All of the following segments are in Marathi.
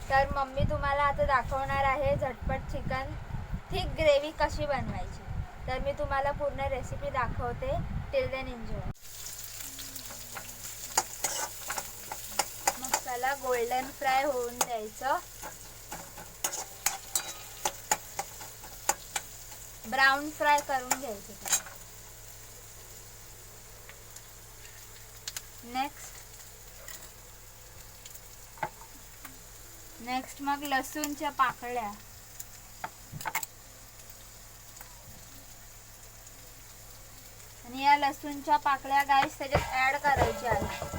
तर मम्मी तुम्हाला आता दाखवणार आहे झटपट चिकन थिक ग्रेव्ही कशी बनवायची। तर मी तुम्हाला पूर्ण रेसिपी दाखवते। Till then enjoy. Masala golden fry होऊन द्यायचं, ब्राउन फ्राय करून घ्यायचं। नेक्स्ट मग लसूणच्या पाकळ्या आणि या लसूणच्या पाकळ्या गाईस त्याच्यात ऍड करायच्या आहेत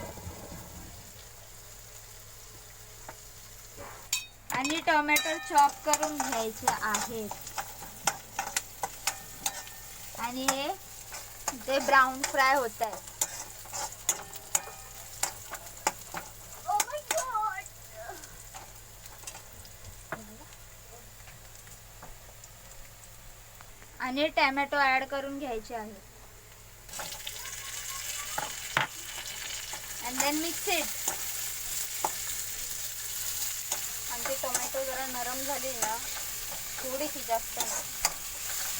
आणि टोमॅटो चॉप करून घ्यायचे आहेत आणि हे ते ब्राउन फ्राय होत आहे। आणि टोमॅटो ऍड करून घ्यायचे आहेत and then mix it। आणि ते टोमॅटो जरा नरम झाली ना, थोडीशी जास्त नाही,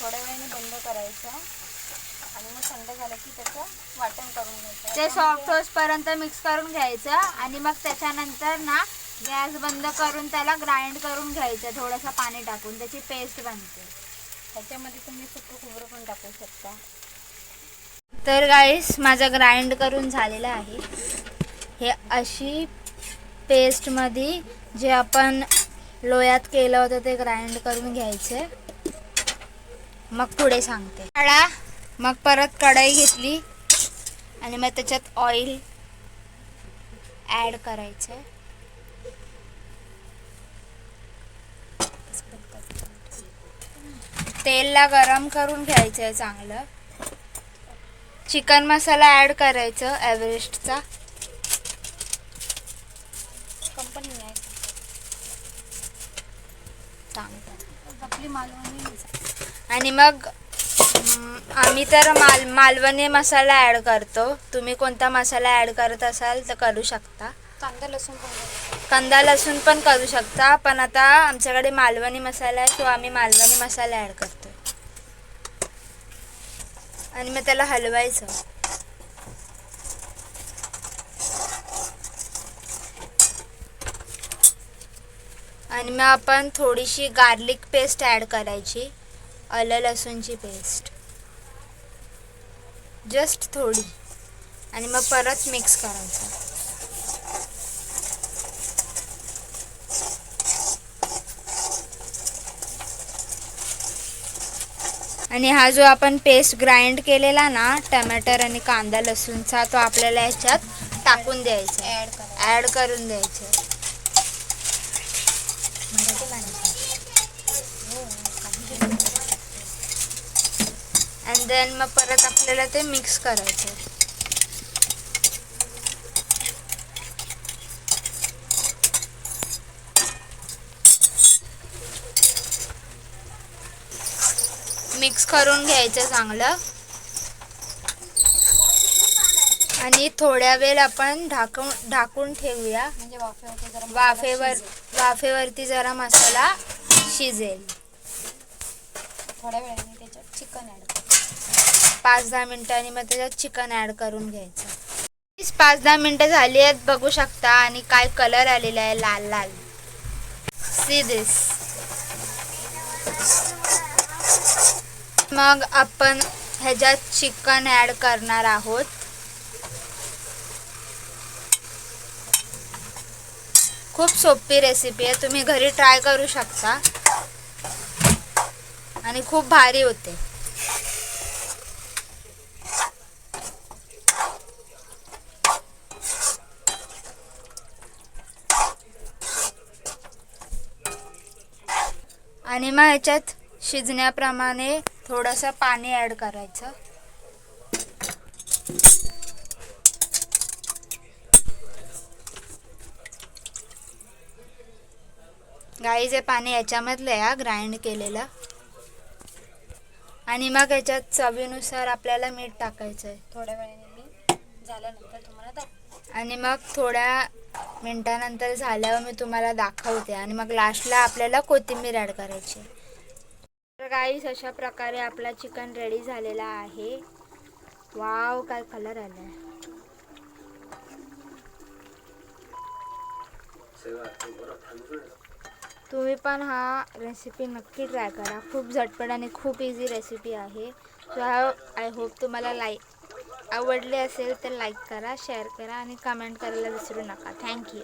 थोड्या वेळाने बंद करायचं आणि मग थंड झालं की त्याचं वाटण करून घ्यायचं। ते सॉफ्ट होईपर्यंत मिक्स करून घ्यायचं आणि मग त्याच्यानंतर ना गॅस बंद करून त्याला ग्राइंड करून घ्यायचं, थोडंसं पाणी टाकून त्याची पेस्ट बनते। त्याच्यामध्ये तुम्ही सुकं खोबरं पण टाकू शकता। तर गाईस माझं ग्राइंड करून झालेलं आहे। हे अशी पेस्टमध्ये जे आपण लोयात केलं होतं ते ग्राइंड करून घ्यायचे। मग पुढे सांगते। मग परत कढई घेतली आणि मग त्याच्यात ऑइल ॲड करायचं। तेलला गरम करून घ्यायचं आहे चांगलं। चिकन मसाला ॲड करायचं एव्हरेस्टचा, कंपनी आहे आपली मालवणी। आणि मग आम्ही तर मालवणी मसाला ॲड करतो। तुम्ही कोणता मसाला ॲड करत असाल तर करू शकता। कांदा लसूण पण करू शकता, पण आता आमच्याकडे मालवणी मसाला आहे तो आम्ही मालवणी मसाला ॲड करतो आणि मग त्याला हलवायचं। आणि मग आपण थोडीशी गार्लिक पेस्ट ॲड करायची, आलं लसूणची पेस्ट जस्ट थोडी, आणि मग परत मिक्स करायचं। आणि हा जो आपण पेस्ट ग्राइंड केलेला ना टमाटर आणि कांदा लसूणचा, तो आपल्याला याच्यात टाकून द्यायचा, ॲड करून द्यायचं। आणि देन मग परत आपल्याला ते मिक्स करायचं। मिक्स करून घ्यायचं चांगलं आणि थोड्या वेळ आपण ढाकून ठेवूया, म्हणजे वाफेवरती जरा मसाला शिजेल। थोड्या वेळाने त्याच्यात चिकन ॲड करायचं, 5-10 मिनिटांनी मग त्याच्यात चिकन ॲड करून घ्यायचं। 5-10 मिनिटं झाली आहेत बघू शकता, आणि काय कलर आलेला आहे लाल लाल। See this. मग आपण ह्याच्यात चिकन ॲड करणार आहोत। खूप सोपी रेसिपी आहे, तुम्ही घरी ट्राय करू शकता आणि खूप भारी होते। आणि मग ह्याच्यात शिजण्याप्रमाणे थोडंसं पाणी ॲड करायचं। गाईस हे पाणी याच्यामधलं आहे ग्राइंड केलेलं। आणि मग ह्याच्यात चवीनुसार आपल्याला मीठ टाकायचं आहे। थोड्या वेळाने मी झाल्यानंतर तुम्हाला दाखवते. आणि मग थोड्या मिनटानंतर झाल्यावर मी तुम्हाला दाखवते. आणि मग लास्टला आपल्याला कोथिंबीर ॲड करायची. तर गाईस अशा प्रकारे आपला चिकन रेडी झालेला आहे. वाव, काय कलर आला आहे. तुम्ही पण हा रेसिपी नक्की ट्राय करा. खूप झटपट आणि खूप इझी रेसिपी आहे. सो आय होप तुम्हाला आवडले असेल तर लाईक करा, शेअर करा आणि कमेंट करायला विसरू नका. थँक्यू.